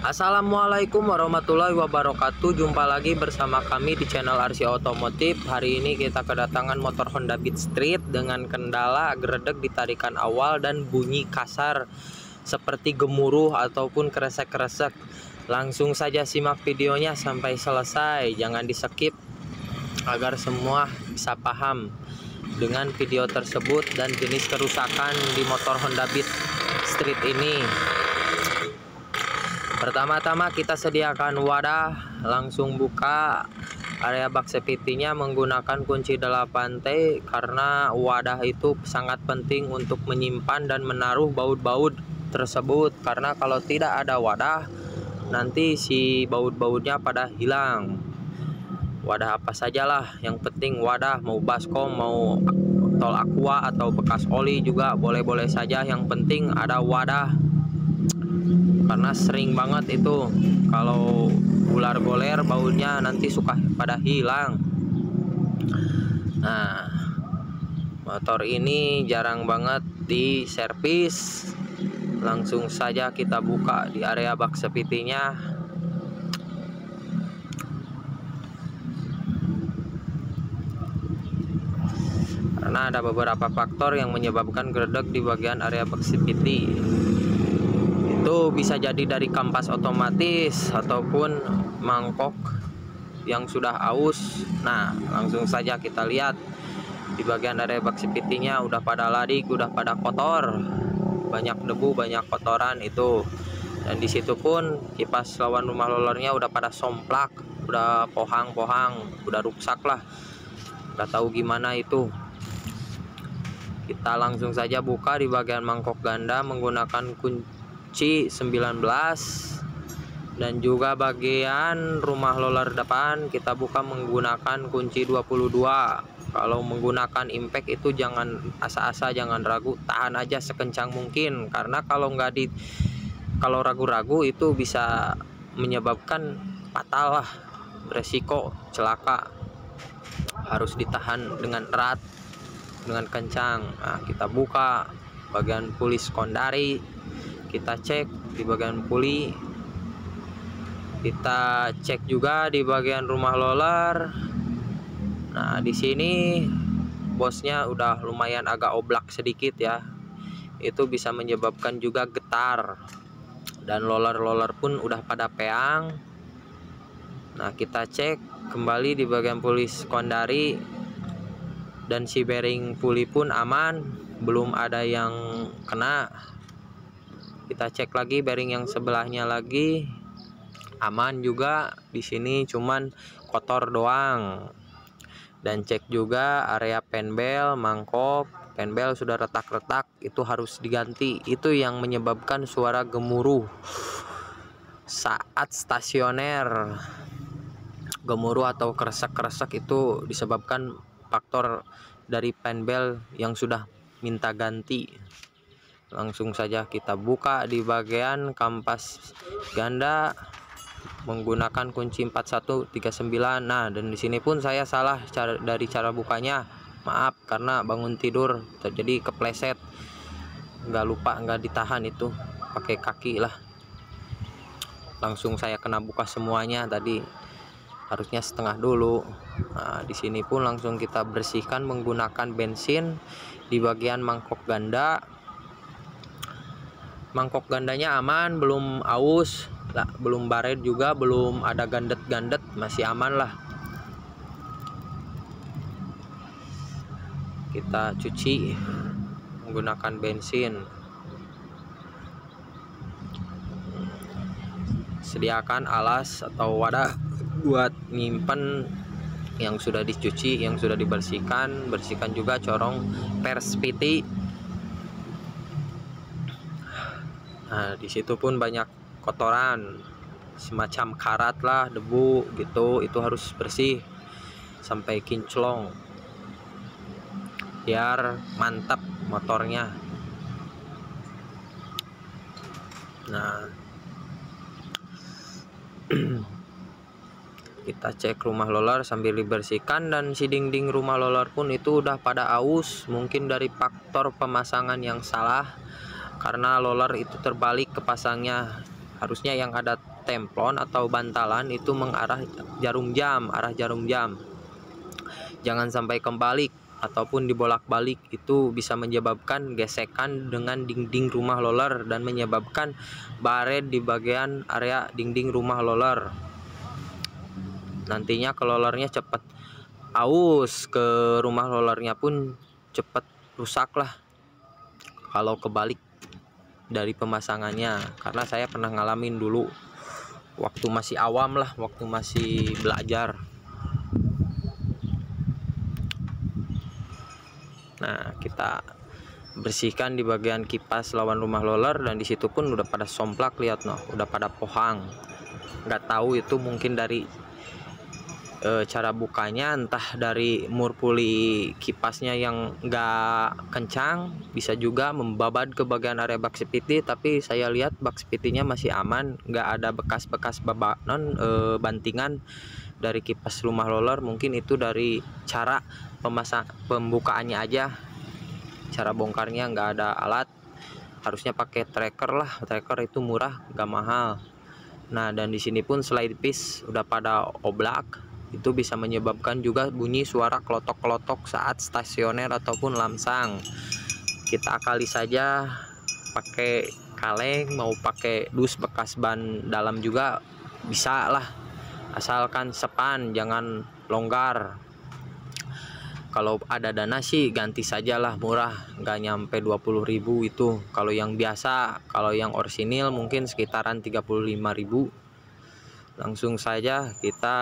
Assalamualaikum warahmatullahi wabarakatuh. Jumpa lagi bersama kami di channel RC Otomotif. Hari ini kita kedatangan motor Honda Beat Street dengan kendala geredek di tarikan awal dan bunyi kasar seperti gemuruh ataupun kresek-kresek. Langsung saja simak videonya sampai selesai, jangan di skip agar semua bisa paham dengan video tersebut dan jenis kerusakan di motor Honda Beat Street ini. Pertama-tama kita sediakan wadah, langsung buka area bak sepitinya menggunakan kunci 8T karena wadah itu sangat penting untuk menyimpan dan menaruh baut-baut tersebut, karena kalau tidak ada wadah nanti si baut-bautnya pada hilang. Wadah apa sajalah, yang penting wadah, mau baskom, mau tol aqua atau bekas oli juga boleh-boleh saja, yang penting ada wadah. Karena sering banget itu kalau ular goler bautnya nanti suka pada hilang. Nah, motor ini jarang banget di servis. Langsung saja kita buka di area bak sepitinya. Karena ada beberapa faktor yang menyebabkan geredek di bagian area bak sepiti. Itu bisa jadi dari kampas otomatis ataupun mangkok yang sudah aus. Nah, langsung saja kita lihat di bagian area bak sepitinya udah pada ladik, udah pada kotor, banyak debu, banyak kotoran itu. Dan disitu pun kipas lawan rumah rollernya udah pada somplak, udah pohang-pohang, udah rusak lah, nggak tahu gimana itu. Kita langsung saja buka di bagian mangkok ganda menggunakan kunci 19, dan juga bagian rumah roller depan kita buka menggunakan kunci 22. Kalau menggunakan impact itu jangan asa-asa, jangan ragu, tahan aja sekencang mungkin, karena kalau kalau ragu-ragu itu bisa menyebabkan fatal lah, resiko celaka. Harus ditahan dengan erat, dengan kencang. Nah, kita buka bagian puli sekondari, kita cek di bagian puli, kita cek juga di bagian rumah roller. Nah, di sini bosnya udah lumayan agak oblak sedikit ya, itu bisa menyebabkan juga getar, dan roller pun udah pada peang. Nah, kita cek kembali di bagian puli sekondari, dan si bearing puli pun aman, belum ada yang kena. Kita cek lagi bearing yang sebelahnya lagi, aman juga. Di sini cuman kotor doang. Dan cek juga area penbel, mangkok penbel sudah retak-retak, itu harus diganti. Itu yang menyebabkan suara gemuruh saat stasioner. Gemuruh atau kresek-kresek itu disebabkan faktor dari penbel yang sudah minta ganti. Langsung saja kita buka di bagian kampas ganda menggunakan kunci 4139. Nah, dan di sini pun saya salah dari cara bukanya. Maaf, karena bangun tidur terjadi kepleset. Nggak ditahan itu pakai kaki lah. Langsung saya kena buka semuanya tadi. Harusnya setengah dulu. Nah, di sini pun langsung kita bersihkan menggunakan bensin di bagian mangkok ganda. Mangkok gandanya aman, belum aus, belum baret juga, belum ada gandet-gandet, masih aman lah. Kita cuci menggunakan bensin. Sediakan alas atau wadah buat nyimpen yang sudah dicuci, yang sudah dibersihkan. Bersihkan juga corong perspiti. Nah, di situ pun banyak kotoran, semacam karat lah, debu gitu, itu harus bersih sampai kinclong biar mantap motornya. Nah, kita cek rumah roller sambil dibersihkan, dan si dinding rumah roller pun itu udah pada aus, mungkin dari faktor pemasangan yang salah, karena roller itu terbalik kepasangnya. harusnya yang ada templon atau bantalan itu mengarah arah jarum jam. Jangan sampai kembali ataupun dibolak-balik, itu bisa menyebabkan gesekan dengan dinding rumah roller dan menyebabkan baret di bagian area dinding rumah roller. Nantinya ke rollernya cepat aus, ke rumah rollernya pun cepat rusak lah kalau kebalik dari pemasangannya, karena saya pernah ngalamin dulu waktu masih awam lah, waktu masih belajar. Nah, kita bersihkan di bagian kipas lawan rumah roller, dan disitu pun udah pada somplak, lihat noh, udah pada pohang. Nggak tahu itu mungkin dari cara bukanya, entah dari mur puli kipasnya yang nggak kencang, bisa juga membabat ke bagian area bak spiti. Tapi saya lihat bak spitinya masih aman, nggak ada bekas-bekas bantingan dari kipas rumah roller. Mungkin itu dari cara pembukaannya aja, cara bongkarnya nggak ada alat, harusnya pakai tracker lah. Tracker itu murah, nggak mahal. Nah, dan di sini pun slide piece udah pada oblak, itu bisa menyebabkan juga bunyi suara klotok-klotok saat stasioner ataupun lamsang. Kita akali saja pakai kaleng, mau pakai dus bekas ban dalam juga bisa lah, asalkan sepan, jangan longgar. Kalau ada dana sih ganti sajalah, murah, nggak nyampe 20.000 itu. Kalau yang biasa, kalau yang orsinil mungkin sekitaran 35.000. Langsung saja kita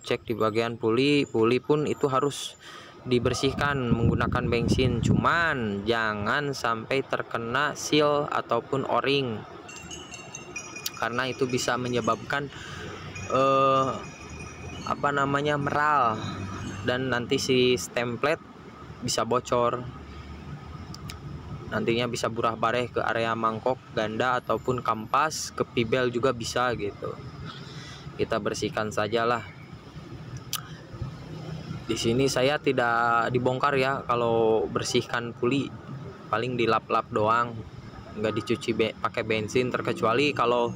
cek di bagian puli pun itu harus dibersihkan menggunakan bensin, cuman jangan sampai terkena seal ataupun o-ring, karena itu bisa menyebabkan meral, dan nanti si stemplet bisa bocor, nantinya bisa burah bareh ke area mangkok ganda ataupun kampas, ke pibel juga bisa gitu. Kita bersihkan sajalah. Di sini saya tidak dibongkar ya, kalau bersihkan puli paling dilap-lap doang, nggak dicuci pakai bensin, terkecuali kalau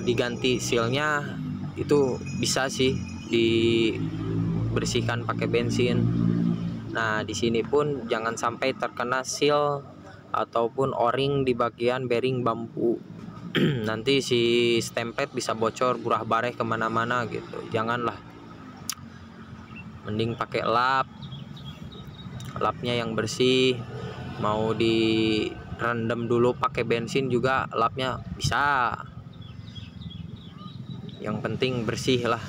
diganti sealnya itu bisa sih dibersihkan pakai bensin. Nah, di sini pun jangan sampai terkena seal ataupun o-ring di bagian bearing bambu. Nanti si stemplet bisa bocor, burah bareh kemana-mana gitu. Janganlah, mending pakai lapnya yang bersih. Mau direndam dulu pakai bensin juga lapnya bisa, yang penting bersih lah.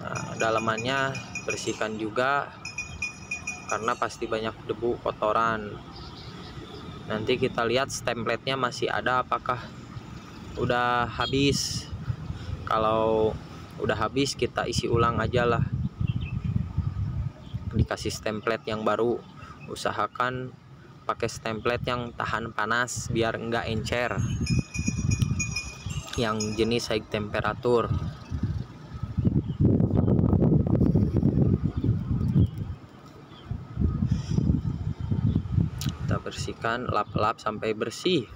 Nah, dalamannya bersihkan juga, karena pasti banyak debu kotoran. Nanti kita lihat stempletnya masih ada apakah udah habis. Kalau udah habis kita isi ulang aja lah, dikasih stemplet yang baru. Usahakan pakai stemplet yang tahan panas biar enggak encer, yang jenis high temperatur. Kita bersihkan, lap-lap sampai bersih,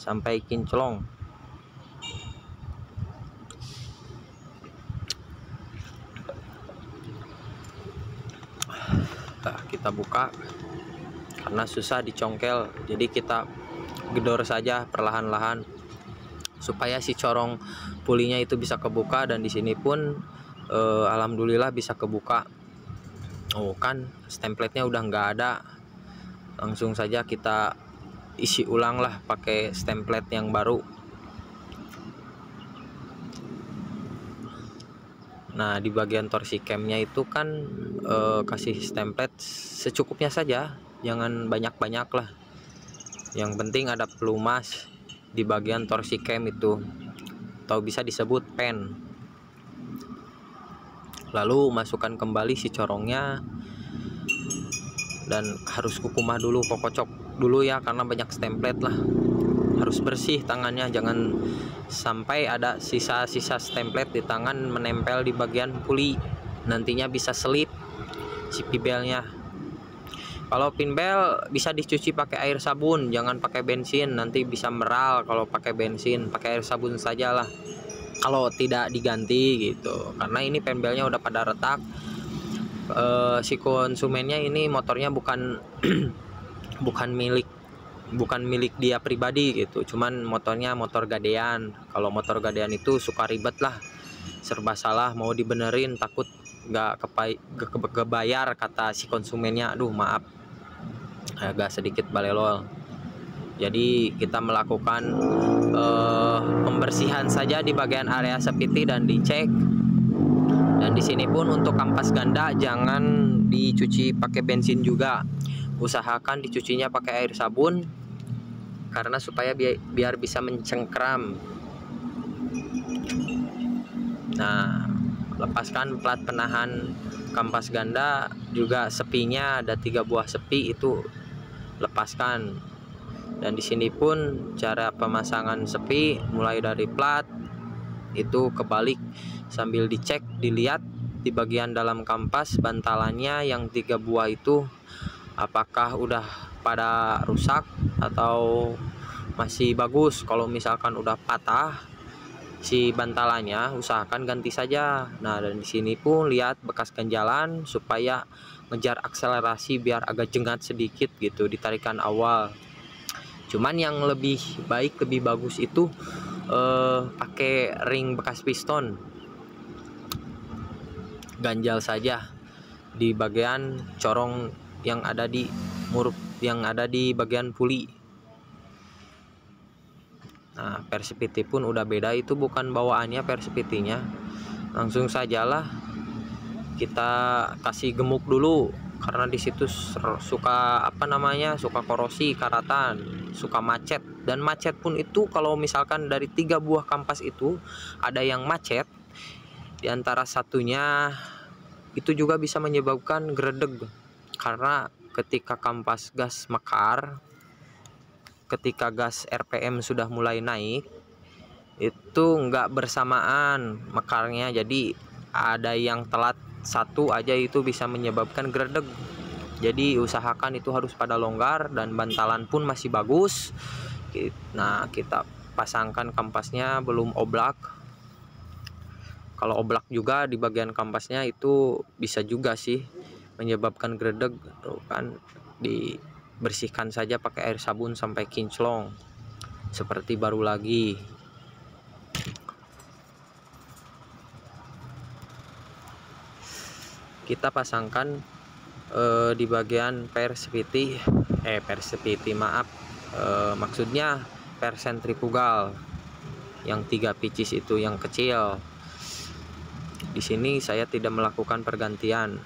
sampai kinclong. Nah, kita buka karena susah dicongkel, jadi kita gedor saja perlahan-lahan supaya si corong pulinya itu bisa kebuka. Dan di sini pun alhamdulillah bisa kebuka. Oh kan, stempletnya udah nggak ada. Langsung saja kita isi ulang lah pakai stemplet yang baru. Nah, di bagian torsi camnya itu kan kasih stemplet secukupnya saja, jangan banyak-banyak lah. Yang penting ada pelumas di bagian torsi cam itu, atau bisa disebut pen. Lalu masukkan kembali si corongnya, dan harus kukumah dulu, kokocok dulu ya, karena banyak stemplet lah. Harus bersih tangannya, jangan sampai ada sisa-sisa stemplet di tangan menempel di bagian puli, nantinya bisa selip si pibelnya. Kalau pin bel bisa dicuci pakai air sabun, jangan pakai bensin, nanti bisa meral kalau pakai bensin. Pakai air sabun sajalah kalau tidak diganti gitu, karena ini pin belnya udah pada retak. Si konsumennya ini motornya bukan bukan milik dia pribadi gitu, cuman motornya motor gadean. Kalau motor gadean itu suka ribet lah, serba salah, mau dibenerin takut nggak kebayar kata si konsumennya. Aduh maaf, agak sedikit balelol. Jadi kita melakukan pembersihan saja di bagian area sepiti dan dicek. Dan di sini pun untuk kampas ganda jangan dicuci pakai bensin juga, usahakan dicucinya pakai air sabun karena supaya biar bisa mencengkram. Nah, lepaskan plat penahan kampas ganda, juga sepinya ada 3 buah sepi itu lepaskan. Dan di sini pun cara pemasangan sepi mulai dari plat itu kebalik sambil dicek, dilihat di bagian dalam kampas bantalannya yang 3 buah itu apakah udah pada rusak atau masih bagus. Kalau misalkan udah patah si bantalannya, usahakan ganti saja. Nah, dan di sini pun lihat bekas ganjalan supaya ngejar akselerasi biar agak jengat sedikit gitu di tarikan awal. Cuman yang lebih baik, lebih bagus itu pakai ring bekas piston, ganjal saja di bagian corong yang ada di murup, yang ada di bagian puli. Nah, persepiti pun udah beda, itu bukan bawaannya persepitinya, langsung sajalah kita kasih gemuk dulu karena di situ suka suka korosi, karatan, suka macet. Dan macet pun itu kalau misalkan dari 3 buah kampas itu ada yang macet, di antara satunya itu juga bisa menyebabkan gredeg, karena ketika kampas gas mekar, ketika gas RPM sudah mulai naik, itu nggak bersamaan mekarnya, jadi ada yang telat satu aja itu bisa menyebabkan gredeg. Jadi usahakan itu harus pada longgar dan bantalan pun masih bagus. Nah, kita pasangkan kampasnya belum oblak. Kalau oblak juga di bagian kampasnya itu bisa juga sih menyebabkan gredeg. Tuh kan, dibersihkan saja pakai air sabun sampai kinclong seperti baru lagi. Kita pasangkan di bagian persepiti, maksudnya per sentrifugal yang 3 pieces itu yang kecil. Di sini saya tidak melakukan pergantian,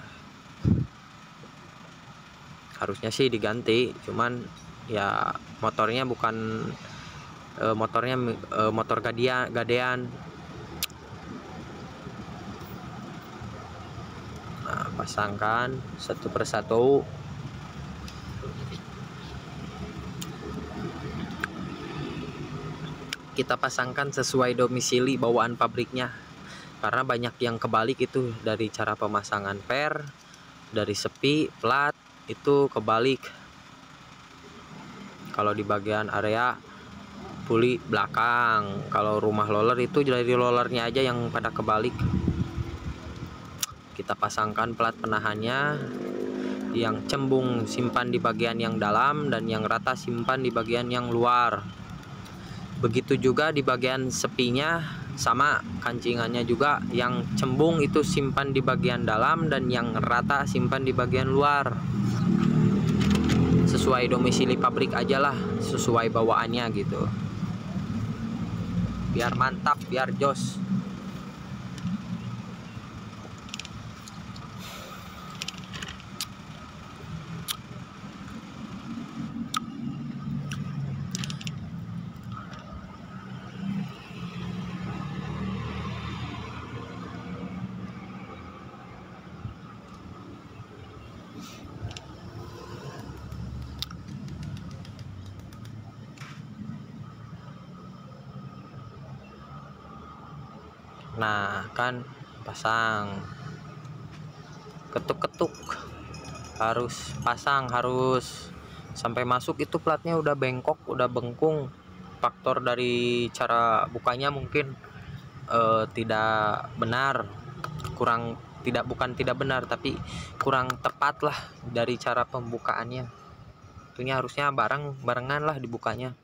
harusnya sih diganti, cuman ya motornya bukan motor gadean. Nah, pasangkan satu persatu. Kita pasangkan sesuai domisili bawaan pabriknya, karena banyak yang kebalik itu dari cara pemasangan per, dari sepi, plat itu kebalik. Kalau di bagian area puli belakang, kalau rumah roller itu dari rollernya aja yang pada kebalik. Kita pasangkan plat penahannya, yang cembung simpan di bagian yang dalam dan yang rata simpan di bagian yang luar. Begitu juga di bagian sepinya, sama kancingannya juga, yang cembung itu simpan di bagian dalam dan yang rata simpan di bagian luar. Sesuai domisili pabrik aja lah, sesuai bawaannya gitu, biar mantap, biar jos. Nah, kan pasang, ketuk-ketuk, harus pasang, harus sampai masuk. Itu platnya udah bengkok, udah bengkung. Faktor dari cara bukanya mungkin tidak benar, bukan tidak benar, tapi kurang tepat lah dari cara pembukaannya. Itunya harusnya barengan lah dibukanya,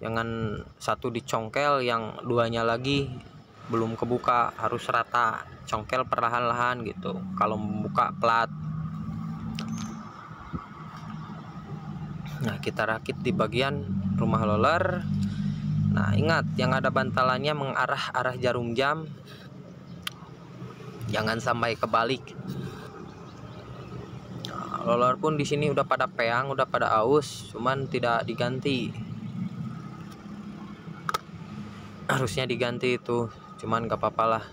jangan satu dicongkel, yang duanya lagi belum kebuka, harus rata, congkel perlahan-lahan gitu kalau membuka plat. Nah, kita rakit di bagian rumah roller. Nah, ingat yang ada bantalannya mengarah jarum jam, jangan sampai kebalik. Nah, roller pun di sini udah pada peang, udah pada aus, cuman tidak diganti. Harusnya diganti itu, cuman gak apa-apa lah.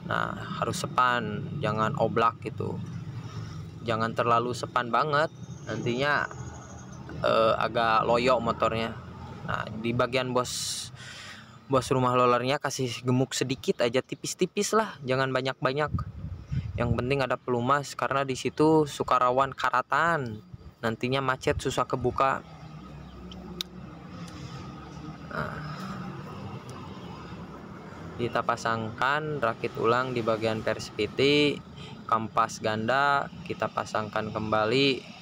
Nah, harus sepan, jangan oblak gitu, jangan terlalu sepan banget, nantinya agak loyo motornya. Nah, di bagian bos rumah rollernya kasih gemuk sedikit aja, tipis-tipis lah, jangan banyak-banyak. Yang penting ada pelumas, karena di situ suka rawan karatan, nantinya macet, susah kebuka. Nah, kita pasangkan, rakit ulang di bagian perspeedy, kampas ganda kita pasangkan kembali.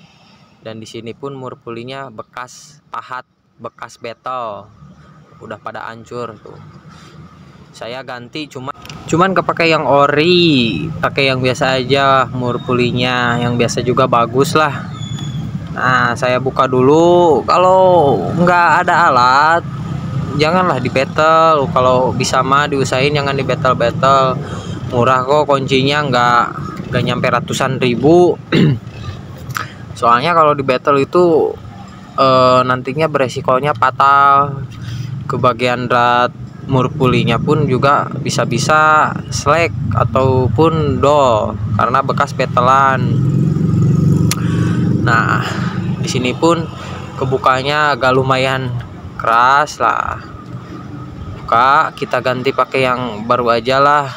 Dan di sini pun mur pulinya bekas pahat, bekas betel, udah pada hancur tuh. Saya ganti, cuman kepake yang ori, pakai yang biasa aja mur pulinya, yang biasa juga bagus lah. Nah, saya buka dulu. Kalau nggak ada alat, janganlah dibetel. Kalau bisa mah diusahain jangan dibetel-betel. Murah kok kuncinya, nggak nyampe ratusan ribu. Soalnya kalau di battle itu nantinya beresikonya fatal. Ke bagian rat mur pulinya pun juga bisa-bisa slack ataupun dol karena bekas betelan. Nah, di sini pun kebukanya agak lumayan keras lah. Buka, kita ganti pakai yang baru aja lah,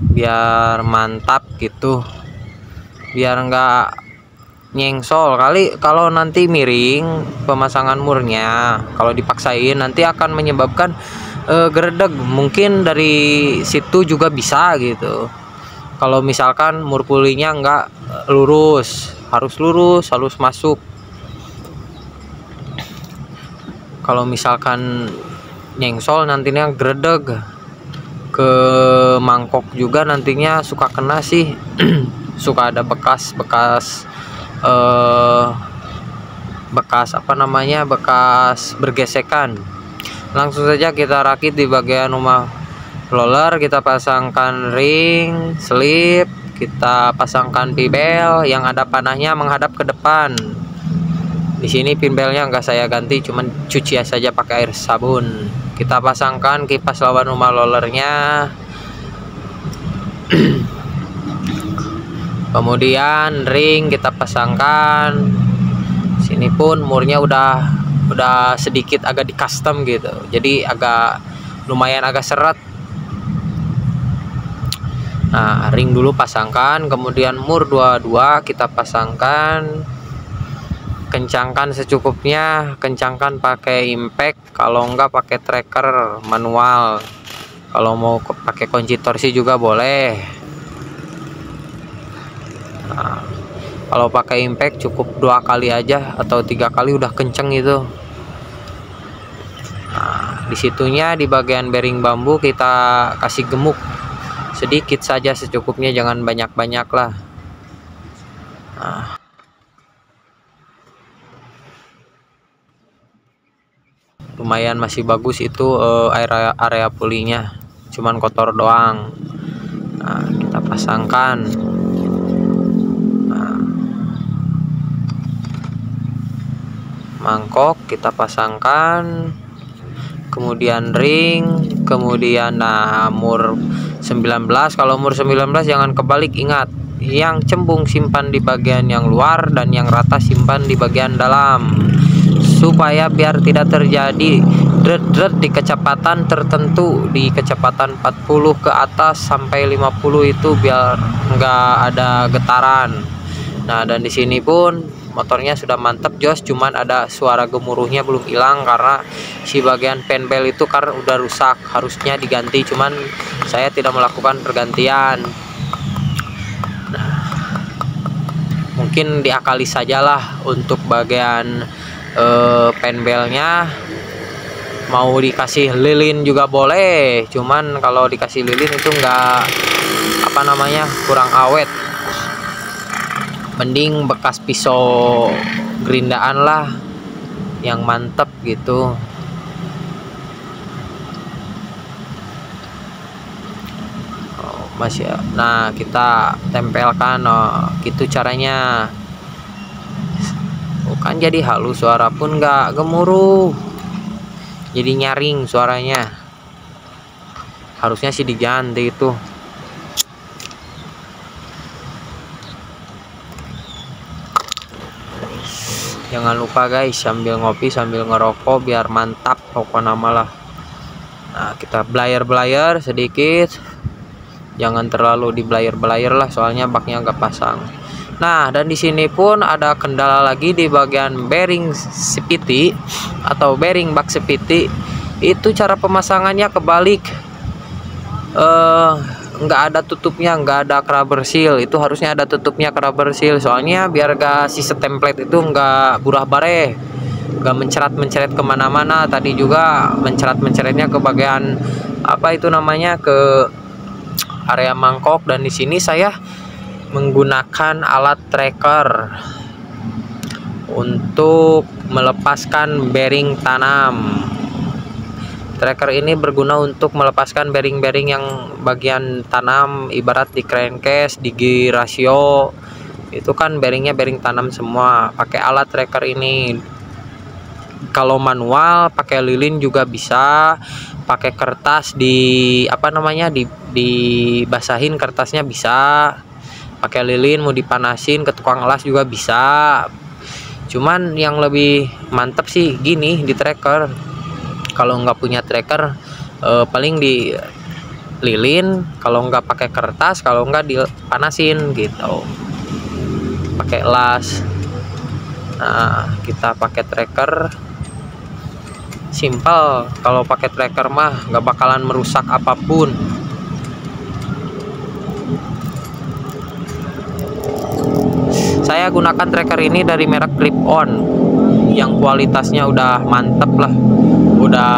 biar mantap gitu, biar enggak nyengsol kali. Kalau nanti miring pemasangan murnya, kalau dipaksain nanti akan menyebabkan geredeg, mungkin dari situ juga bisa gitu. Kalau misalkan mur pulinya enggak lurus, harus masuk. Kalau misalkan nyengsol nantinya geredeg, ke mangkok juga nantinya suka kena sih. Suka ada bekas bergesekan. Langsung saja kita rakit di bagian rumah roller, kita pasangkan ring, selip, kita pasangkan pinbel yang ada panahnya menghadap ke depan. Di sini pinbelnya enggak saya ganti, cuman cuci saja pakai air sabun. Kita pasangkan kipas lawan rumah rollernya. Kemudian ring kita pasangkan. Sini pun murnya udah sedikit agak di custom gitu, jadi lumayan agak seret. Nah, ring dulu pasangkan, kemudian mur 22 kita pasangkan. Kencangkan secukupnya, kencangkan pakai impact, kalau enggak pakai tracker manual. Kalau mau pakai kunci torsi juga boleh. Nah, kalau pakai impact cukup 2 kali aja atau 3 kali udah kenceng itu. Nah, disitunya di bagian bearing bambu kita kasih gemuk sedikit saja, secukupnya, jangan banyak-banyak lah. Nah, lumayan masih bagus itu area pulinya, cuman kotor doang. Nah, kita pasangkan. Mangkok kita pasangkan, kemudian ring, kemudian mur 19. Kalau mur 19 jangan kebalik, ingat, yang cembung simpan di bagian yang luar dan yang rata simpan di bagian dalam. supaya biar tidak terjadi dret-dret di kecepatan tertentu, di kecepatan 40 ke atas sampai 50 itu biar nggak ada getaran. Nah, dan di sini pun motornya sudah mantap jos, cuman ada suara gemuruhnya belum hilang karena si bagian penbel itu kan udah rusak, harusnya diganti, cuman saya tidak melakukan pergantian. Nah, mungkin diakali sajalah untuk bagian penbelnya. Mau dikasih lilin juga boleh, cuman kalau dikasih lilin itu enggak kurang awet. Mending bekas pisau gerindaan lah yang mantep gitu. Masih. Nah, kita tempelkan, gitu caranya. Bukan jadi halus, suara pun nggak gemuruh, jadi nyaring suaranya. Harusnya sih diganti itu. Jangan lupa guys, sambil ngopi sambil ngerokok biar mantap pokoknya lah. Nah, kita blayer sedikit, jangan terlalu di blayer lah, soalnya baknya nggak pasang. Nah, dan di sini pun ada kendala lagi di bagian bearing sepiti atau bearing bak sepiti. Itu cara pemasangannya kebalik. Nggak ada tutupnya, nggak ada rubber seal. Itu harusnya ada tutupnya rubber seal, soalnya biar gak si template itu nggak burah bare, nggak menceret kemana-mana. Tadi juga mencretnya ke bagian ke area mangkok. Dan di sini saya menggunakan alat tracker untuk melepaskan bearing tanam. Tracker ini berguna untuk melepaskan bearing-bearing yang bagian tanam, ibarat di crankcase, di gear ratio. Itu kan bearingnya bearing tanam semua. Pakai alat tracker ini. Kalau manual pakai lilin juga bisa. Pakai kertas dibasahin kertasnya bisa. Pakai lilin mau dipanasin ke tukang las juga bisa. Cuman yang lebih mantap sih gini di tracker. Kalau nggak punya tracker, paling di lilin, kalau nggak pakai kertas, kalau nggak dipanasin gitu, pakai las. Nah, kita pakai tracker, simple. Kalau pakai tracker mah nggak bakalan merusak apapun. Saya gunakan tracker ini dari merek Grip On, yang kualitasnya udah mantep lah, udah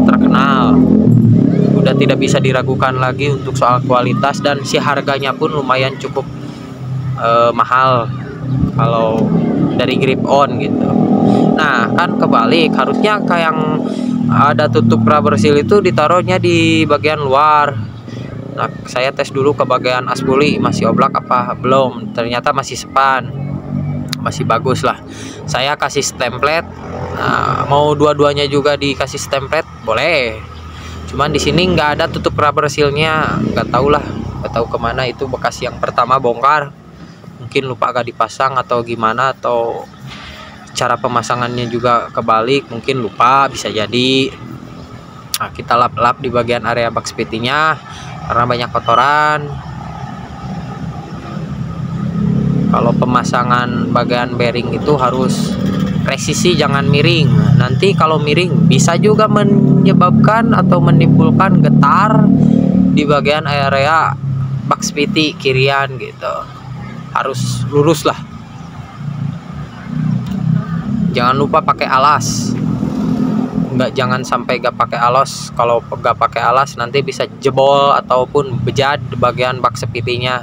terkenal, udah tidak bisa diragukan lagi untuk soal kualitas. Dan si harganya pun lumayan cukup mahal kalau dari Grip On gitu. Nah, kan kebalik, harusnya kayak yang ada tutup rubber seal itu ditaruhnya di bagian luar. Nah, saya tes dulu ke bagian aspuli masih oblak apa belum, ternyata masih sepan, masih bagus lah. Saya kasih template. Nah, mau dua-duanya juga dikasih template boleh, cuman di sini nggak ada tutup rubber sealnya. Nggak tahu kemana itu, bekas yang pertama bongkar, mungkin lupa agak dipasang atau gimana, atau cara pemasangannya juga kebalik, mungkin lupa, bisa jadi. Nah, kita lap-lap di bagian area bak sepitinya karena banyak kotoran. Kalau pemasangan bagian bearing itu harus presisi, jangan miring. Nanti kalau miring bisa juga menyebabkan atau menimbulkan getar di bagian area bak sepiti kirian gitu. Harus lurus lah. Jangan lupa pakai alas. Jangan sampai gak pakai alas. Kalau gak pakai alas nanti bisa jebol ataupun bejat di bagian bak sepitinya.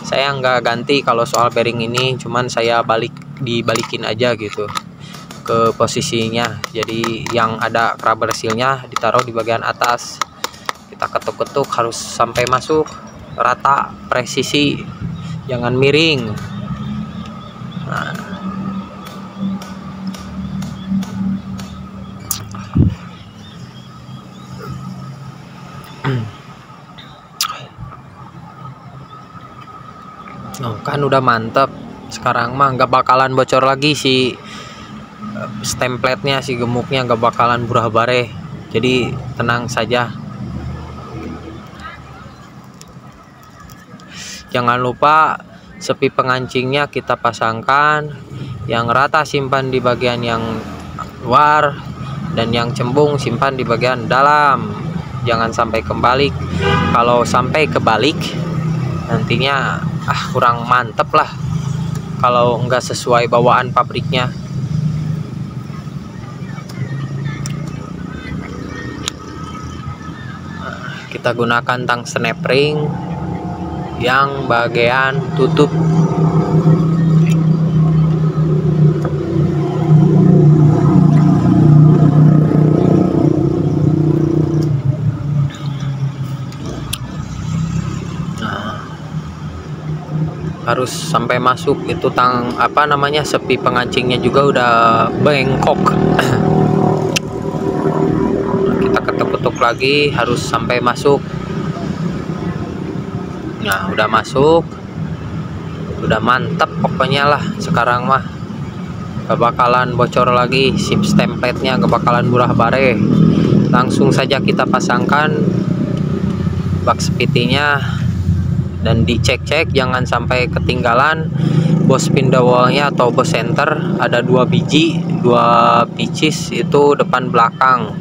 Saya nggak ganti kalau soal bearing ini, cuman saya dibalikin aja gitu ke posisinya. Jadi yang ada rubber sealnya ditaruh di bagian atas. Kita ketuk-ketuk harus sampai masuk rata, presisi, jangan miring. Nah, Oh, kan udah mantep. Sekarang mah nggak bakalan bocor lagi si stempletnya, si gemuknya nggak bakalan burah bareh. Jadi tenang saja. Jangan lupa sepi pengancingnya kita pasangkan, yang rata simpan di bagian yang luar, dan yang cembung simpan di bagian dalam. Jangan sampai kebalik. Kalau sampai kebalik nantinya kurang mantep lah kalau nggak sesuai bawaan pabriknya. Kita gunakan tang snap ring yang bagian tutup. Harus sampai masuk itu tang sepi pengancingnya juga udah bengkok. Kita ketuk-ketuk lagi, harus sampai masuk. Nah, udah masuk, udah mantap pokoknya lah. Sekarang mah gak bakalan bocor lagi, SIM stempletnya gak bakalan burah bare. Langsung saja kita pasangkan bak spitinya dan dicek-cek, jangan sampai ketinggalan bos pindawalnya atau bos center. Ada 2 biji, 2 pieces itu depan belakang,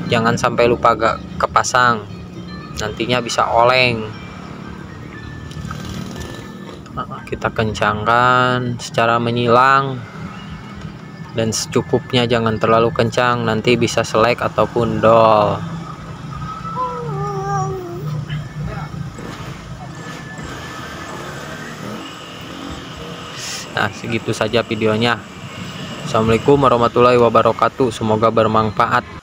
jangan sampai lupa gak kepasang, nantinya bisa oleng. Kita kencangkan secara menyilang dan secukupnya, jangan terlalu kencang, nanti bisa selek ataupun dol. Nah, segitu saja videonya. Assalamualaikum warahmatullahi wabarakatuh. Semoga bermanfaat.